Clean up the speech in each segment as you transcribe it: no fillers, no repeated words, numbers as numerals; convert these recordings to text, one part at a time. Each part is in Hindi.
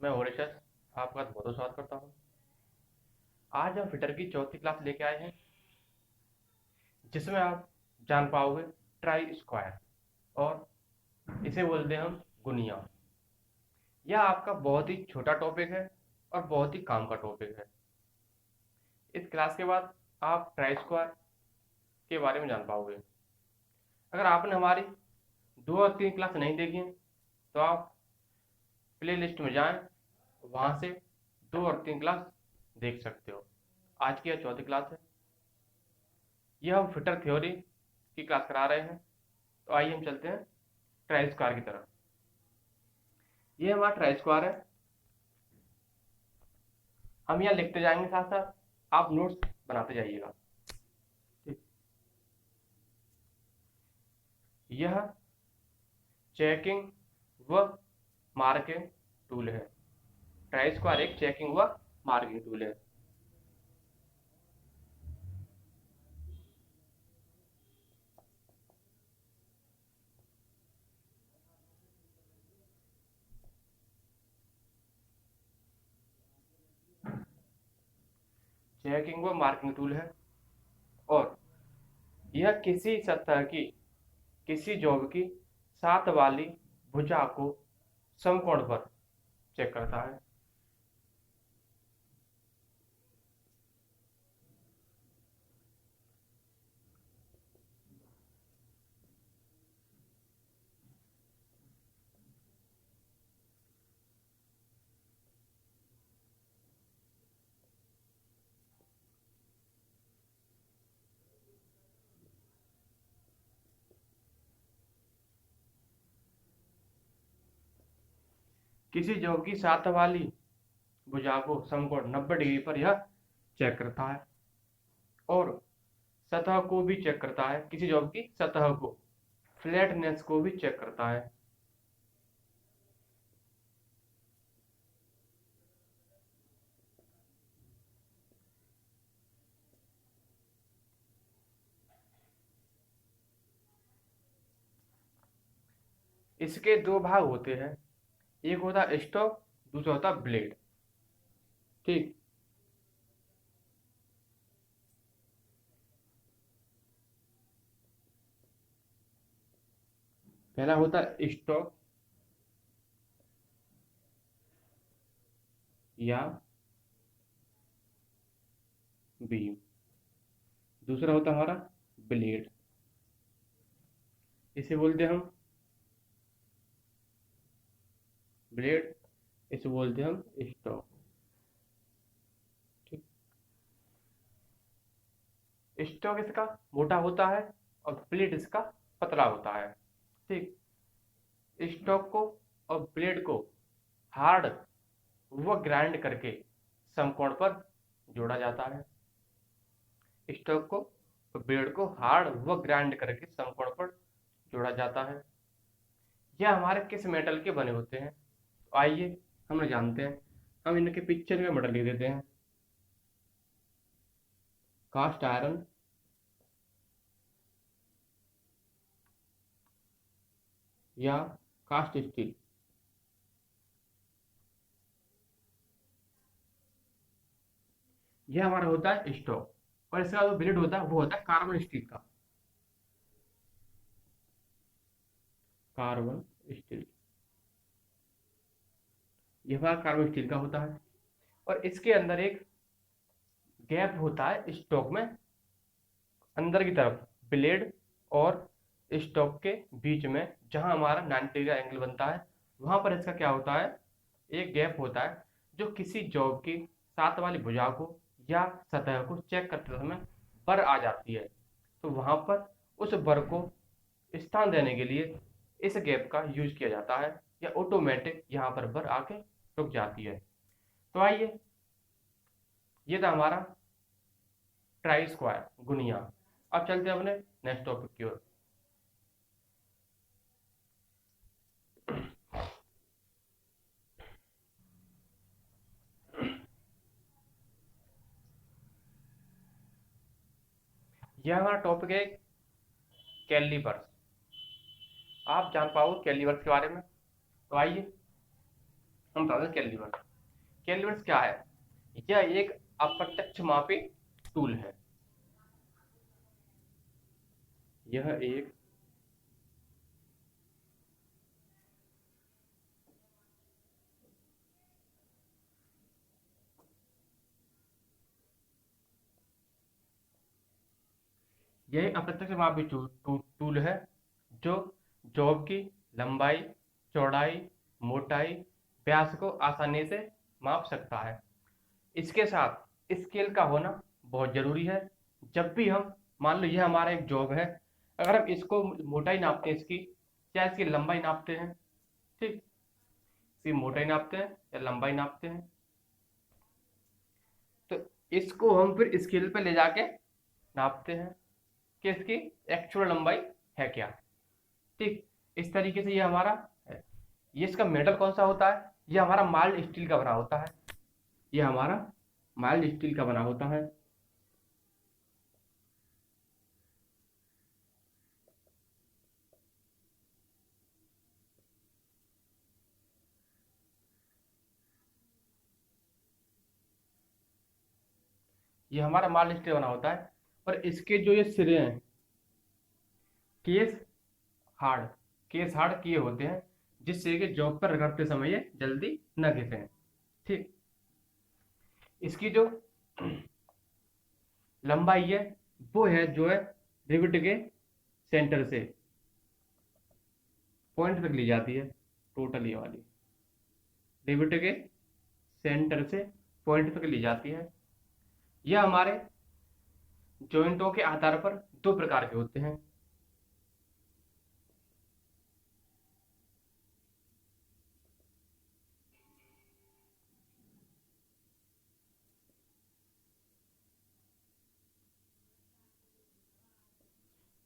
मैं ओरेशस आपका बहुत बहुत स्वागत करता हूँ। आज हम फिटर की चौथी क्लास लेके आए हैं, जिसमें आप जान पाओगे ट्राई स्क्वायर और इसे बोलते हैं हम गुनिया। यह आपका बहुत ही छोटा टॉपिक है और बहुत ही काम का टॉपिक है। इस क्लास के बाद आप ट्राई स्क्वायर के बारे में जान पाओगे। अगर आपने हमारी 2 और 3 क्लास नहीं देखी हैं तो आप प्ले लिस्ट में जाएं, वहाँ से 2 और 3 क्लास देख सकते हो। आज की यह चौथी क्लास है। यह हम फिटर थ्योरी की क्लास करा रहे हैं। तो आइए हम चलते हैं ट्राई स्क्वायर की तरफ। ये हमारा ट्राई स्क्वायर है। हम यहाँ लिखते जाएंगे, साथ साथ आप नोट्स बनाते जाइएगा। ठीक। यह चेकिंग व मार्किंग टूल है। ट्राई स्क्वायर एक चेकिंग व मार्किंग टूल है। चेकिंग व मार्किंग टूल है और यह किसी सतह की, किसी जॉब की साथ वाली भुजा को समकोण पर चेक करता है। किसी जॉब की साथ वाली भुजा को समकोण 90 डिग्री पर यह चेक करता है और सतह को भी चेक करता है। किसी जॉब की सतह को, फ्लैटनेस को भी चेक करता है। इसके दो भाग होते हैं, एक होता है स्टॉक, दूसरा होता है ब्लेड। ठीक। पहला होता है स्टॉक या बीम, दूसरा होता है हमारा ब्लेड, इसे बोलते हैं हम ब्लेड, इसे बोलते हैं हम स्टॉक। ठीक। स्टॉक इसका मोटा होता है और ब्लेड इसका पतला होता है। ठीक। स्टॉक को और ब्लेड को हार्ड व ग्राइंड करके समकोण पर जोड़ा जाता है। स्टॉक को और ब्लेड को हार्ड व ग्राइंड करके समकोण पर जोड़ा जाता है। यह हमारे किस मेटल के बने होते हैं, तो आइए हम जानते हैं। हम इनके पिक्चर में मॉडल लिख देते हैं। कास्ट आयरन, या कास्ट स्टील। यह हमारा होता है स्टॉक और इसका जो ब्लेड होता है वो होता है कार्बन स्टील का। कार्बन स्टील, यह हमारा कार्बन स्टील का होता है और इसके अंदर एक गैप होता है स्टॉक में, अंदर की तरफ ब्लेड और स्टॉक के बीच में, जहां हमारा 90 डिग्री एंगल बनता है, वहां पर इसका क्या होता है, एक गैप होता है जो किसी जॉब की साथ वाली भुजा को या सतह को चेक करते समय बर आ जाती है। तो वहां पर उस बर को स्थान देने के लिए इस गैप का यूज किया जाता है, या ऑटोमेटिक यहाँ पर बर आके रुक जाती है। तो आइए, ये था हमारा ट्राई स्क्वायर गुनिया। अब चलते हैं अपने नेक्स्ट टॉपिक की ओर। यह हमारा टॉपिक है कैलिपर्स। आप जान पाओगे कैलिपर्स के बारे में। तो आइए, हम बता दें कैलिवर। कैलिवर्स क्या है? यह एक अप्रत्यक्ष मापी टूल है। यह एक अप्रत्यक्ष मापी टूल है जो जॉब की लंबाई, चौड़ाई, मोटाई, व्यास को आसानी से माप सकता है। इसके साथ स्केल का होना बहुत जरूरी है। जब भी हम, मान लो यह हमारा एक जॉब है, अगर हम इसको मोटाई नापते हैं इसकी, या इसकी लंबाई नापते हैं, ठीक, इसकी मोटाई नापते हैं या लंबाई नापते हैं, तो इसको हम फिर स्केल पे ले जाके नापते हैं कि इसकी एक्चुअल लंबाई है क्या। ठीक, इस तरीके से ये हमारा है। ये इसका मेटल कौन सा होता है? ये हमारा माइल्ड स्टील का बना होता है। ये हमारा माइल्ड स्टील का बना होता है। ये हमारा माइल्ड स्टील बना होता है। और इसके जो ये सिरे हैं, केस हार्ड, केस हार्ड किए होते हैं, जिससे कि जॉब पर रगड़ते समय ये जल्दी न घिसें। ठीक, इसकी जो लंबाई है वो है जो है रिविट के सेंटर से पॉइंट तक ली जाती है। टोटल ये वाली रिविट के सेंटर से पॉइंट तक ली जाती है। यह हमारे जॉइंटों के आधार पर दो प्रकार के होते हैं।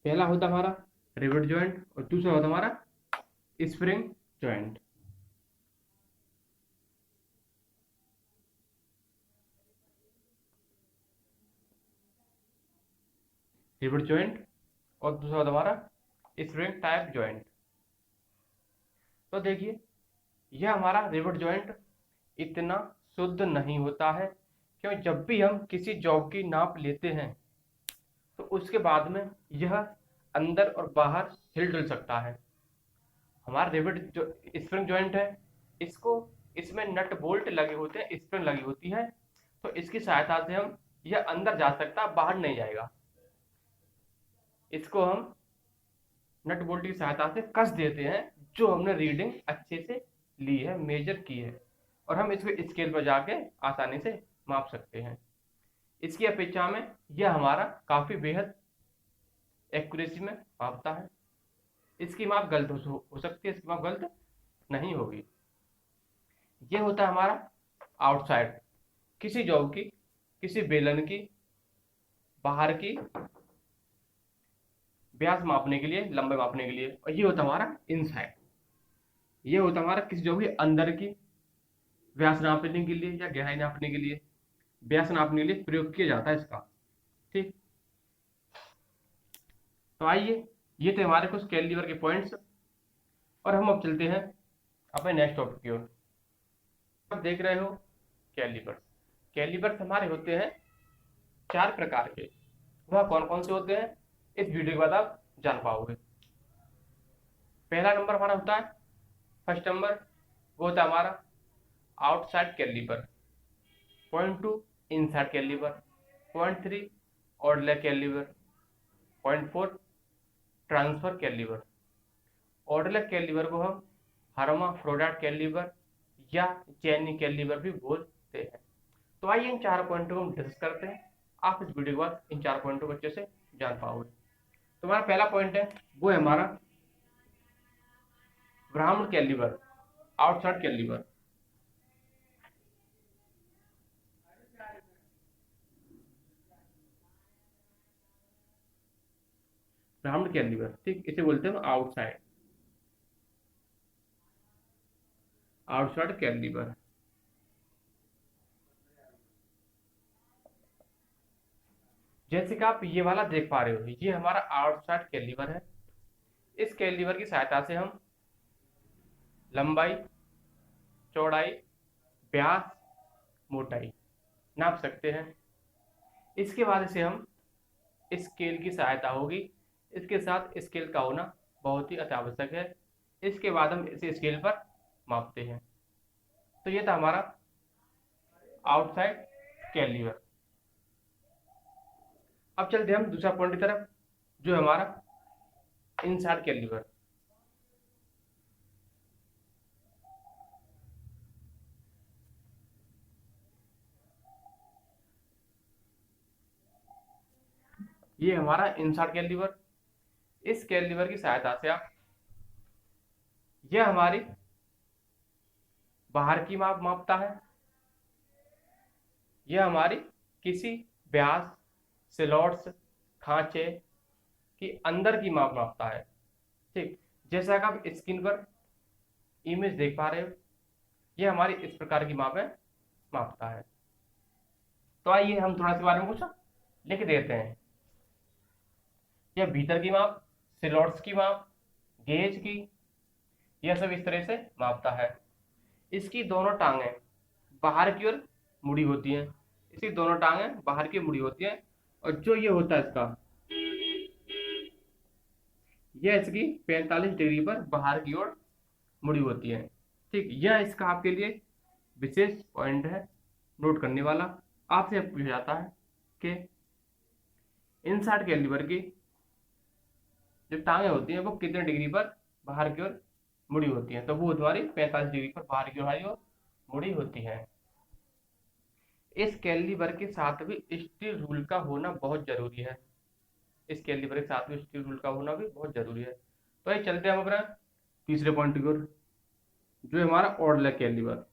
पहला होता हमारा रिवेट जॉइंट और दूसरा होता हमारा स्प्रिंग जॉइंट। रिवेट जॉइंट और दूसरा होता हमारा स्प्रिंग टाइप जॉइंट। तो देखिए, यह हमारा रिवेट जॉइंट इतना शुद्ध नहीं होता है, क्यों? जब भी हम किसी जॉब की नाप लेते हैं तो उसके बाद में यह अंदर और बाहर हिल डुल सकता है। हमारा रिवेट जो स्प्रिंग जॉइंट है, इसको, इसमें नट बोल्ट लगे होते हैं, स्प्रिंग लगी होती है, तो इसकी सहायता से हम, यह अंदर जा सकता है, बाहर नहीं जाएगा। इसको हम नट बोल्ट की सहायता से कस देते हैं, जो हमने रीडिंग अच्छे से ली है, मेजर की है, और हम इसको स्केल पर जाके आसानी से माप सकते हैं। इसकी अपेक्षा में यह हमारा काफ़ी बेहद एक्यूरेसी में मापता है। इसकी माप गलत हो सकती है, इसकी माप गलत नहीं होगी। ये होता है हमारा आउटसाइड, किसी जॉब की, किसी बेलन की बाहर की व्यास मापने के लिए, लंबाई मापने के लिए। और ये होता हमारा इनसाइड, ये होता हमारा किसी जॉब के अंदर की व्यास नापने के लिए या गहराई नापने के लिए, व्यास नापने के लिए प्रयोग किया जाता है इसका। ठीक, तो आइए, ये थे हमारे कुछ कैलिवर के पॉइंट्स, और हम अब चलते हैं अपने नेक्स्ट टॉपिक की ओर। आप देख रहे हो कैलिपर्स। कैलिपर्स हमारे होते हैं 4 प्रकार के। वह कौन कौन से होते हैं, इस वीडियो के बाद आप जान पाओगे। पहला नंबर हमारा होता है, फर्स्ट नंबर, वो होता है हमारा outside calliper. Point 2 inside calliper. Point 3 ऑडलर कैलिपर। Point 4 transfer calliper. ऑडलर कैलिपर को हम हर्माफ्रोडाइट कैलिपर या चैनी कैलिपर भी बोलते हैं। तो आइए इन 4 पॉइंटों को हम डिस्कस करते हैं। आप इस वीडियो के बाद इन 4 पॉइंटों को अच्छे से जान पाओगे। तो हमारा पहला पॉइंट है, वो है हमारा ब्राह्मण कैलिपर, आउटसाइड कैलिपर। ब्राह्मण कैलिपर, ठीक, इसे बोलते हैं आउटसाइड, आउटसाइड कैलिपर। जैसे कि आप ये वाला देख पा रहे हो, ये हमारा आउटसाइड कैलिपर है। इस कैलिपर की सहायता से हम लंबाई, चौड़ाई, व्यास, मोटाई नाप सकते हैं। इसके बाद इसे हम स्केल की सहायता होगी, इसके साथ स्केल का होना बहुत ही अत्यावश्यक है। इसके बाद हम इसे स्केल पर मापते हैं। तो ये था हमारा आउटसाइड कैलिवर। अब चलते हम दूसरा पॉइंट की तरफ, जो है हमारा इनसाइड कैलिवर। ये हमारा इनसाइड कैलिवर। इस कैलिवर की सहायता से आप, यह हमारी बाहर की माप मापता है, यह हमारी किसी व्यास, स्लॉट्स, खांचे की अंदर की माप मापता है। ठीक, जैसा कि आप स्क्रीन पर इमेज देख पा रहे हो, यह हमारी इस प्रकार की माप है, मापता है। तो आइए हम थोड़ा सा बारे में कुछ लिख देते हैं। यह भीतर की माप, स्लॉट्स की माप, गेज की, यह सब इस तरह से मापता है। इसकी दोनों टांगें बाहर की ओर मुड़ी होती हैं, इसकी दोनों टांगें बाहर की मुड़ी होती हैं, और जो ये होता है इसका, यह इसकी 45 डिग्री पर बाहर की ओर मुड़ी होती है। ठीक, यह इसका आपके लिए विशेष पॉइंट है नोट करने वाला। आपसे पूछा जाता है कि इनसाइड कैलिवर की जो टांगें होती हैं वो कितने डिग्री पर बाहर की ओर मुड़ी होती हैं, तो वो तुम्हारी 45 डिग्री पर बाहर की ओर मुड़ी होती है। इस कैलिबर के साथ भी स्टील रूल का होना बहुत जरूरी है। इस कैलिबर के साथ भी स्टील रूल का होना भी बहुत जरूरी है। तो ये चलते हैं हम अपना तीसरे पॉइंट की ओर, जो है हमारा ऑर्डर कैलिबर।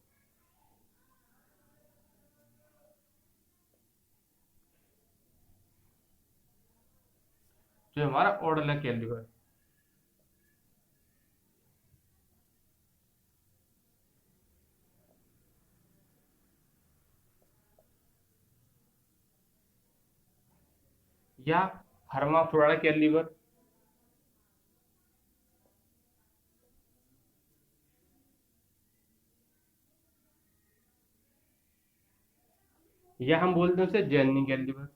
जो हमारा ऑर्डर कैलिबर, या हर्माफ्रोडाइट कैलिबर, या हम बोलते हैं उसे जेन्नी कैलिबर।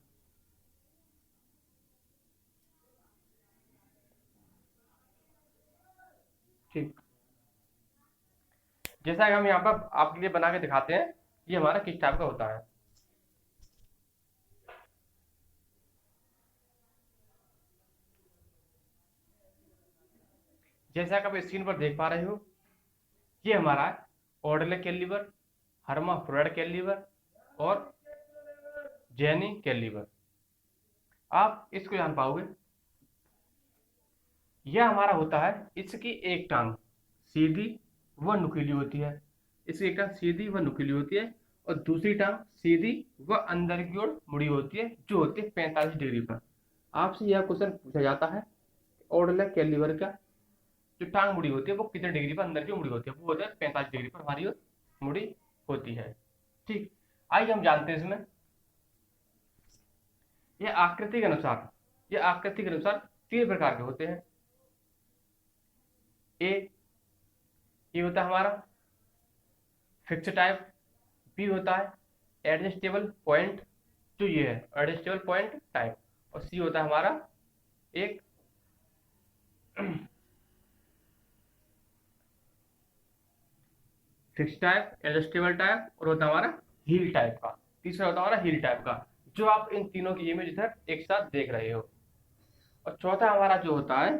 ठीक, जैसा कि हम यहाँ पर आपके लिए बना के दिखाते हैं, ये हमारा किस टाइप का होता है। जैसा कि आप स्क्रीन पर देख पा रहे हो, ये हमारा ऑर्डर कैलिबर, हर्माफ्रोडाइट कैलिबर और जेनी कैलिबर। आप इसको जान पाओगे, यह हमारा होता है, इसकी एक टांग सीधी व नुकीली होती है, इसकी एक टांग सीधी व नुकीली होती है, और दूसरी टांग सीधी व अंदर की ओर मुड़ी होती है, जो होती है 45 डिग्री पर। आपसे यह क्वेश्चन पूछा जाता है, ऑर्डर कैलिबर का जो टांग मुड़ी होती है वो कितने डिग्री पर अंदर की मुड़ी होती है, वो होता है 45 डिग्री पर हमारी ओर मुड़ी होती है। ठीक, आइए हम जानते हैं इसमें, यह आकृति के अनुसार, यह आकृति के अनुसार 3 प्रकार के होते हैं। ये होता है हमारा फिक्स टाइप, बी होता है एडजस्टेबल पॉइंट, जो ये है एडजस्टेबल पॉइंट टाइप, और सी होता है हमारा एक फिक्स टाइप, एडजस्टेबल टाइप, और होता है हमारा हील टाइप का। तीसरा होता है हमारा हील टाइप का, जो आप इन तीनों की इमेज इधर एक साथ देख रहे हो। और चौथा हमारा जो होता है